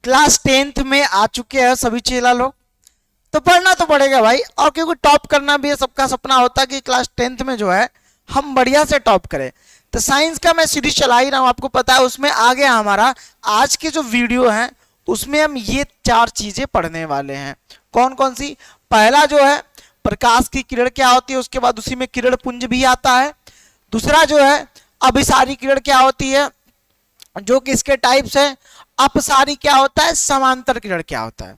Class 10th में आ चुके हैं सभी चेला लोग, तो पढ़ना तो पड़ेगा भाई। और क्योंकि टॉप करना भी है, सबका सपना होता है कि क्लास 10th में जो है हम बढ़िया से टॉप करें। तो साइंस का मैं सीरीज चला ही रहा हूं, आपको पता है। उसमें आ गया हमारा आज के जो वीडियो है, उसमें हम ये 4 चीजें पढ़ने वाले हैं। कौन कौन सी? पहला जो है प्रकाश की किरण क्या होती है, उसके बाद उसी में किरण पुंज भी आता है। दूसरा जो है अभिसारी किरण क्या होती है, जो कि इसके टाइप्स है। अपसारी क्या होता है, समांतर किरण क्या होता है।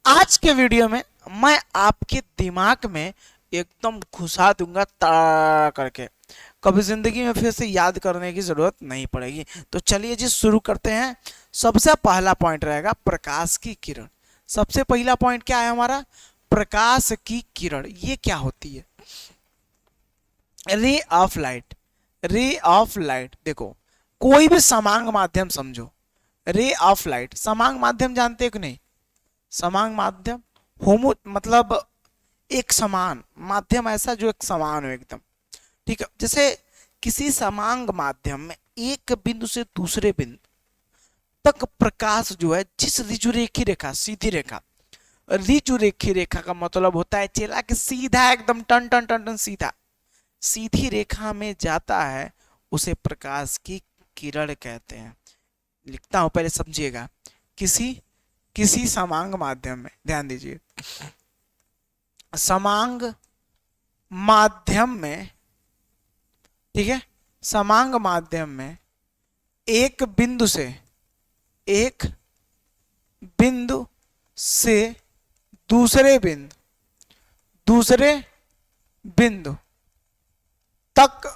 आज के वीडियो में मैं आपके दिमाग में एकदम घुसा दूंगा ता करके, कभी जिंदगी में फिर से याद करने की जरूरत नहीं पड़ेगी। तो चलिए जी शुरू करते हैं। सबसे पहला पॉइंट रहेगा प्रकाश की किरण। सबसे पहला पॉइंट क्या है हमारा, प्रकाश की किरण। ये क्या होती है? Ray of light. Ray of light, देखो कोई भी समांग माध्यम समझो। रे ऑफ लाइट, समांग माध्यम जानते हो कि नहीं? समांग माध्यम होमो मतलब एक समान माध्यम, ऐसा जो एक समान हो एकदम, ठीक है। जैसे किसी समांग माध्यम में एक बिंदु से दूसरे बिंदु तक प्रकाश जो है, जिस ऋजुरेखी रेखा, सीधी रेखा, ऋजुरेखी रेखा का मतलब होता है चेला कि सीधा एकदम टन टन टन टन सीधा सीधी रेखा में जाता है, उसे प्रकाश की किरण कहते हैं। लिखता हूं, पहले समझिएगा। किसी किसी समांग माध्यम में, ध्यान दीजिए, समांग माध्यम में, ठीक है, समांग माध्यम में एक बिंदु से दूसरे बिंदु तक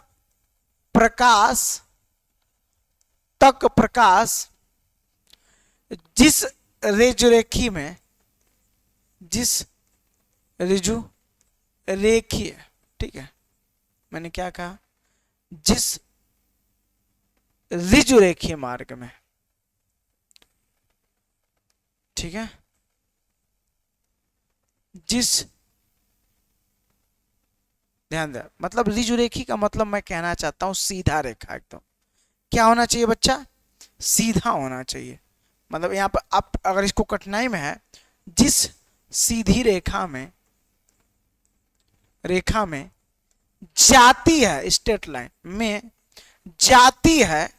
प्रकाश जिस ऋजुरेखी में, जिस ऋजुरेखी है, ठीक है, मैंने क्या कहा, जिस ऋजुरेखीय मार्ग में, ठीक है, जिस, ध्यान दे, मतलब ऋजुरेखी का मतलब मैं कहना चाहता हूं सीधा रेखा एकदम। क्या होना चाहिए बच्चा? सीधा होना चाहिए। मतलब यहां पर आप अगर इसको कठिनाई में है, जिस सीधी रेखा में जाती है, स्ट्रेट लाइन में जाती है,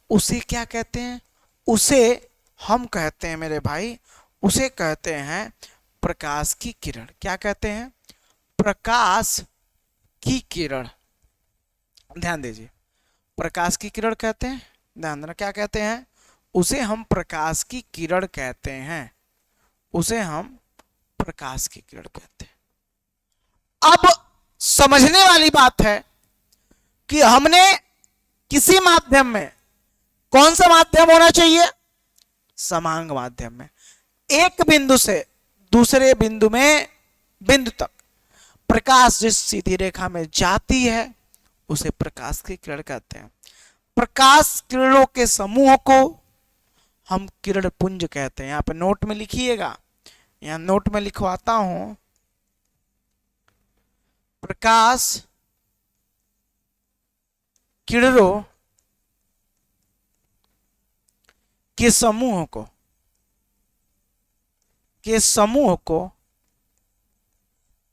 उसे क्या कहते हैं? उसे हम कहते हैं मेरे भाई, उसे कहते हैं प्रकाश की किरण। क्या कहते हैं? प्रकाश की किरण। ध्यान दीजिए, प्रकाश की किरण कहते हैं। ध्यान देना, क्या कहते हैं? उसे हम प्रकाश की किरण कहते हैं। उसे हम प्रकाश की किरण कहते हैं। अब समझने वाली बात है कि हमने किसी माध्यम में, कौन सा माध्यम होना चाहिए? समांग माध्यम में एक बिंदु से दूसरे बिंदु तक प्रकाश जिस सीधी रेखा में जाती है, उसे प्रकाश की किरण कहते हैं। प्रकाश किरणों के समूह को हम किरण पुंज कहते हैं। यहां पे नोट में लिखिएगा, यहां नोट में लिखवाता हूं, प्रकाश किरणों के समूह को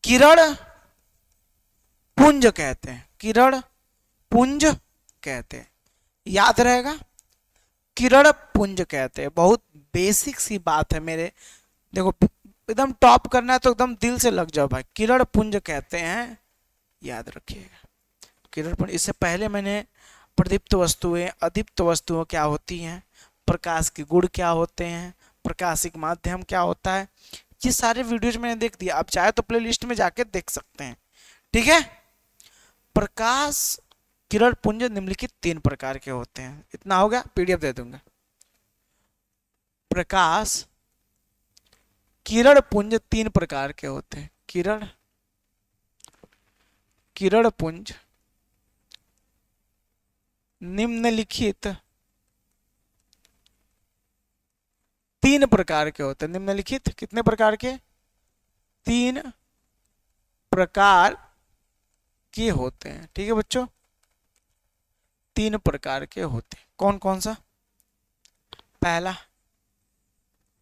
किरण पुंज कहते हैं। किरण पुंज कहते हैं, याद रहेगा, किरण पुंज कहते हैं। बहुत बेसिक सी बात है मेरे, देखो एकदम टॉप करना है तो एकदम दिल से लग जाओ भाई। किरण पुंज कहते हैं, याद रखिएगा किरण पुंज। इससे पहले मैंने प्रदीप्त वस्तुएं, अदीप्त वस्तुएं क्या होती हैं, प्रकाश के गुण क्या होते हैं, प्रकाशिक माध्यम क्या होता है, ये सारे वीडियोज मैंने देख दिया। आप चाहे तो प्लेलिस्ट में जाके देख सकते हैं, ठीक है। प्रकाश किरण पुंज निम्नलिखित 3 प्रकार के होते हैं। इतना हो गया, पीडीएफ दे दूंगा। प्रकाश किरण पुंज 3 प्रकार के होते हैं। किरण पुंज निम्नलिखित 3 प्रकार के होते हैं। निम्नलिखित कितने प्रकार के? 3 प्रकार के होते हैं, ठीक है बच्चों, 3 प्रकार के होते हैं। कौन कौन सा? पहला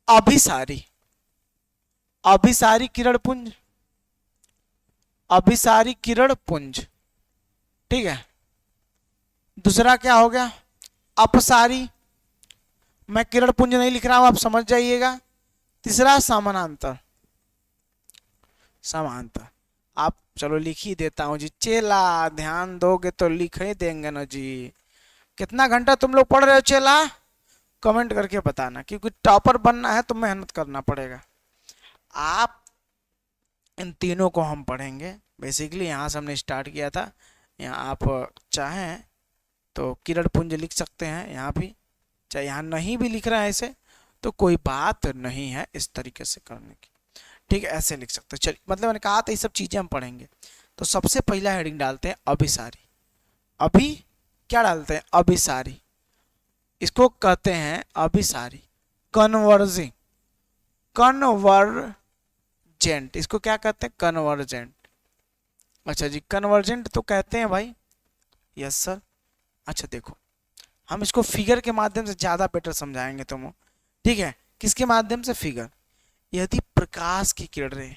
अभिसारी, अभिसारी किरण पुंज, अभिसारी किरण पुंज, ठीक है। दूसरा क्या हो गया, अपसारी, मैं किरण पुंज नहीं लिख रहा हूं, आप समझ जाइएगा। तीसरा समानांतर, समांतर, आप चलो लिख ही देता हूं जी, चेला ध्यान दोगे तो लिख ही देंगे ना जी। कितना घंटा तुम लोग पढ़ रहे हो चेला, कमेंट करके बताना, क्योंकि टॉपर बनना है तो मेहनत करना पड़ेगा। आप इन तीनों को हम पढ़ेंगे बेसिकली, यहाँ से हमने स्टार्ट किया था। यहाँ आप चाहें तो किरण पुंज लिख सकते हैं, यहाँ भी, चाहे यहाँ नहीं भी लिख रहा है ऐसे तो कोई बात नहीं है इस तरीके से करने की, ठीक है, ऐसे लिख सकते हैं। चलिए, मतलब मैंने कहा था ये सब चीजें हम पढ़ेंगे। तो सबसे पहला हेडिंग डालते हैं अभिसारी। अभी क्या डालते हैं, अभिसारी, इसको कहते हैं अभिसारी। कन्वर्जिंग, कन्वर्जेंट, इसको क्या कहते हैं, कन्वर्जेंट। अच्छा जी, कन्वर्जेंट तो कहते हैं भाई, यस सर। अच्छा देखो, हम इसको फिगर के माध्यम से ज्यादा बेटर समझाएंगे तुम, ठीक है। किसके माध्यम से, फिगर। यदि प्रकाश की किरणें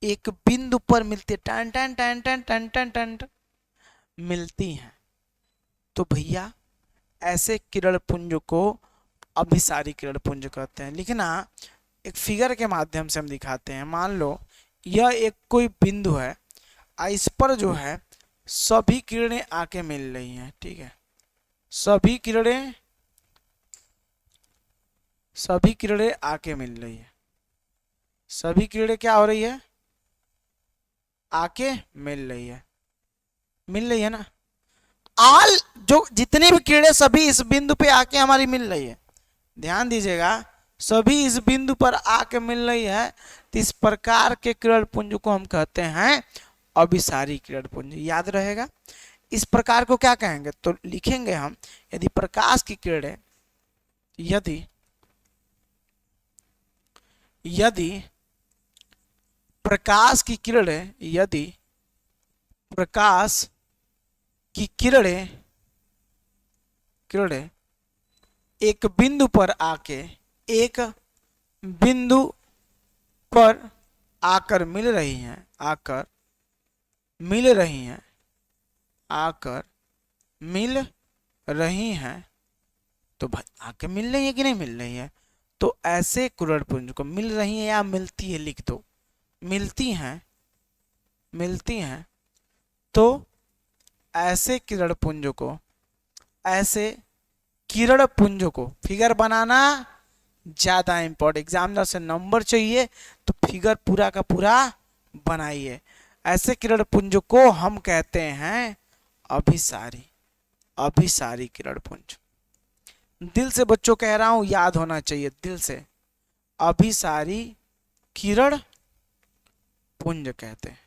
एक बिंदु पर मिलती टन टन टन टन टन टन टन मिलती हैं तो भैया ऐसे किरण पुंज को अभिसारी किरण पुंज कहते हैं। लिखना, एक फिगर के माध्यम से हम दिखाते हैं। मान लो यह एक कोई बिंदु है, इस पर जो है सभी किरणें आके मिल रही हैं, ठीक है। सभी किरणें आके मिल रही है, सभी किरणें क्या हो रही है, आके मिल रही है, मिल रही है ना। आल जो जितनी भी किरणें सभी इस बिंदु पे आके हमारी मिल रही है, ध्यान दीजिएगा, सभी इस बिंदु पर आके मिल रही है, तो इस प्रकार के किरण पुंज को हम कहते हैं अभिसारी किरण पुंज। याद रहेगा। इस प्रकार को क्या कहेंगे, तो लिखेंगे हम, यदि प्रकाश की किरणें, यदि प्रकाश की किरणें, यदि प्रकाश की किरणें एक बिंदु पर आके, एक बिंदु पर आकर मिल रही हैं, आकर मिल रही हैं, आकर मिल रही हैं, तो भाई आके मिल रही है कि नहीं मिल रही है, तो ऐसे किरण पुंज को, मिल रही है या मिलती है लिख दो, मिलती हैं, मिलती हैं, तो ऐसे किरण पुंज को, ऐसे किरण पुंज को, फिगर बनाना ज्यादा इंपॉर्टेंट, एग्जामिनर से नंबर चाहिए तो फिगर पूरा का पूरा बनाइए। ऐसे किरण पुंज को हम कहते हैं अभिसारी, अभिसारी किरण पुंज। दिल से बच्चों कह रहा हूं, याद होना चाहिए दिल से, अभिसारी किरण पुंज कहते हैं,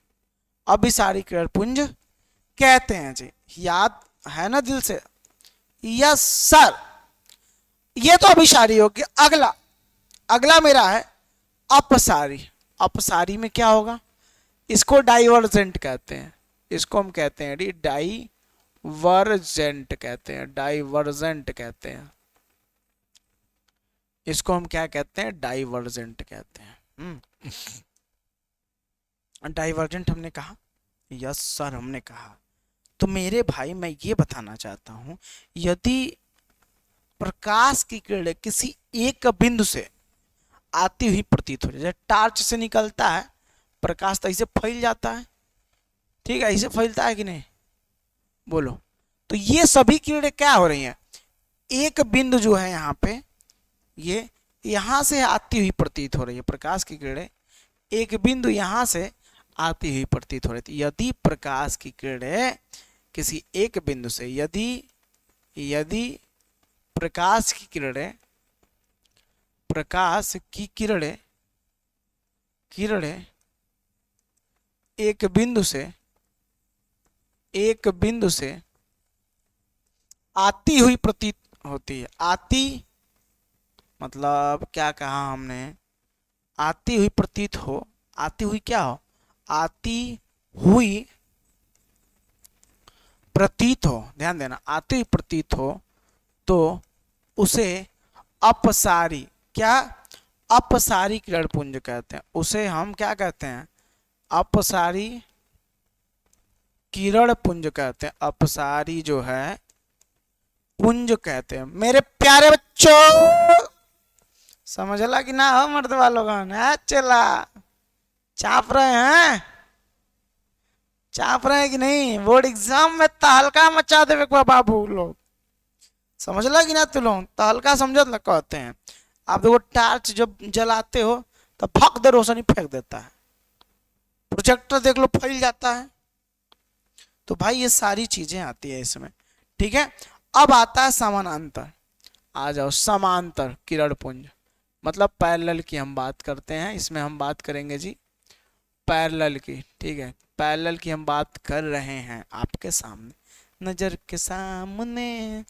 अभिसारी किरण पुंज कहते हैं जी। याद है ना दिल से, यस सर। ये तो अभिसारी होगी। अगला, अगला मेरा है अपसारी। अपसारी में क्या होगा, इसको डाइवर्जेंट कहते हैं, इसको हम कहते हैं डाइवर्जेंट कहते हैं, डाइवर्जेंट कहते हैं, इसको हम क्या कहते हैं, डाइवर्जेंट कहते हैं। डाइवर्जेंट हमने कहा, यस सर हमने कहा। तो मेरे भाई मैं ये बताना चाहता हूं, यदि प्रकाश की किरण किसी एक बिंदु से आती हुई प्रतीत हो, जैसे टार्च से निकलता है प्रकाश तो ऐसे फैल जाता है, ठीक है, ऐसे फैलता है कि नहीं, बोलो। तो ये सभी किरणें क्या हो रही हैं, एक बिंदु जो है यहाँ पे, ये यहां से आती हुई प्रतीत हो रही है, प्रकाश की किरणें एक बिंदु यहां से आती हुई प्रतीत हो रही थी। यदि प्रकाश की किरणें किसी एक बिंदु से, यदि प्रकाश की किरणें एक बिंदु से आती हुई प्रतीत होती है, आती मतलब क्या कहा हमने, आती हुई प्रतीत हो, आती हुई क्या हो, आती हुई प्रतीत हो, ध्यान देना, आती हुई प्रतीत हो, तो उसे अपसारी क्या अपसारी किरण पुंज कहते हैं, उसे हम क्या कहते हैं, अपसारी किरण पुंज कहते हैं, अपसारी जो है पुंज कहते हैं। मेरे प्यारे बच्चों समझला कि ना हो मर्द वालों का, चला चाप रहे हैं, चाप रहे हैं कि नहीं, बोर्ड एग्जाम में तहलका मचा देवे बाबू लोग, समझला कि ना तू लोग, तहलका समझत ल कहते हैं। आप देखो टार्च जब जलाते हो तो फक दे रोशनी फेंक देता है, प्रोजेक्टर देख लो फैल जाता है। तो भाई ये सारी चीजें आती है इसमें, ठीक है। अब आता है समानांतर, आ जाओ समांतर किरण पुंज, मतलब पैरेलल की हम बात करते हैं, इसमें हम बात करेंगे जी पैरेलल की, ठीक है। पैरेलल की हम बात कर रहे हैं आपके सामने, नजर के सामने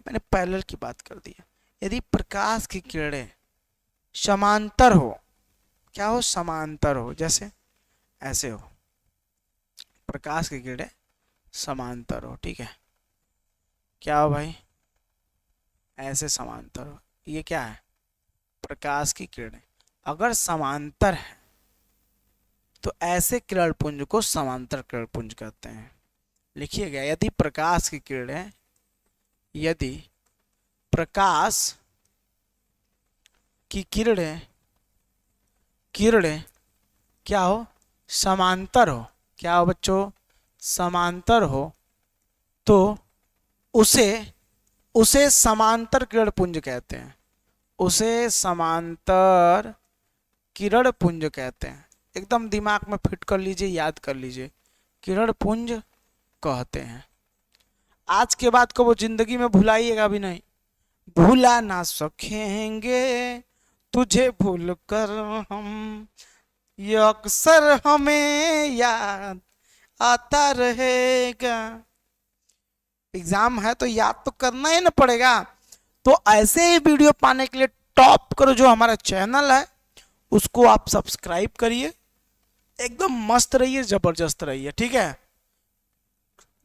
मैंने पैरेलल की बात कर दी है। यदि प्रकाश की किरणें समांतर हो, क्या हो, समांतर हो, जैसे ऐसे हो, प्रकाश की किरणें समांतर हो, ठीक है, क्या हो भाई, ऐसे समांतर हो, ये क्या है, प्रकाश की किरणें अगर समांतर है तो ऐसे किरण पुंज को समांतर किरण पुंज कहते हैं। लिखिएगा, यदि प्रकाश की किरणें, यदि प्रकाश की किरणें क्या हो, समांतर हो, क्या हो बच्चों, समांतर हो, तो उसे समांतर किरण पुंज कहते हैं, उसे समांतर किरण पुंज कहते हैं। एकदम दिमाग में फिट कर लीजिए, याद कर लीजिए, किरण पुंज कहते हैं। आज के बाद को वो जिंदगी में भुलाइएगा भी नहीं, भूला ना सकेंगे तुझे भूल कर हम, ये अक्सर हमें याद आता रहेगा। एग्जाम है तो याद तो करना ही ना पड़ेगा। तो ऐसे ही वीडियो पाने के लिए टॉप करो जो हमारा चैनल है उसको आप सब्सक्राइब करिए, एकदम मस्त रहिए, जबरदस्त रहिए, ठीक है।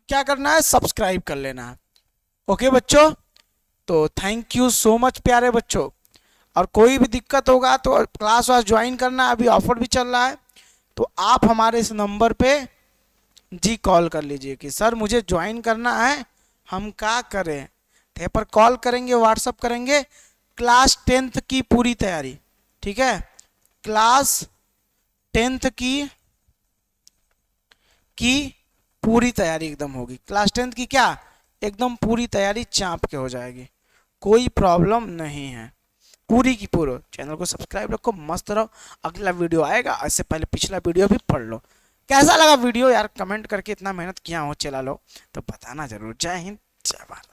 क्या करना है, सब्सक्राइब कर लेना है। ओके बच्चों, तो थैंक यू सो मच प्यारे बच्चों। और कोई भी दिक्कत होगा तो क्लास वास ज्वाइन करना, अभी ऑफर भी चल रहा है, तो आप हमारे इस नंबर पे जी कॉल कर लीजिए कि सर मुझे ज्वाइन करना है, हम क्या करें, तो पर कॉल करेंगे, व्हाट्सअप करेंगे, क्लास 10th की पूरी तैयारी, ठीक है, क्लास 10th की पूरी तैयारी एकदम होगी, क्लास 10th की क्या एकदम पूरी तैयारी चाँप के हो जाएगी, कोई प्रॉब्लम नहीं है, पूरी की पूरी। चैनल को सब्सक्राइब रखो, मस्त रहो, अगला वीडियो आएगा, इससे पहले पिछला वीडियो भी पढ़ लो। कैसा लगा वीडियो यार, कमेंट करके, इतना मेहनत किया हो चला लो तो बताना जरूर। जय हिंद, जय भारत।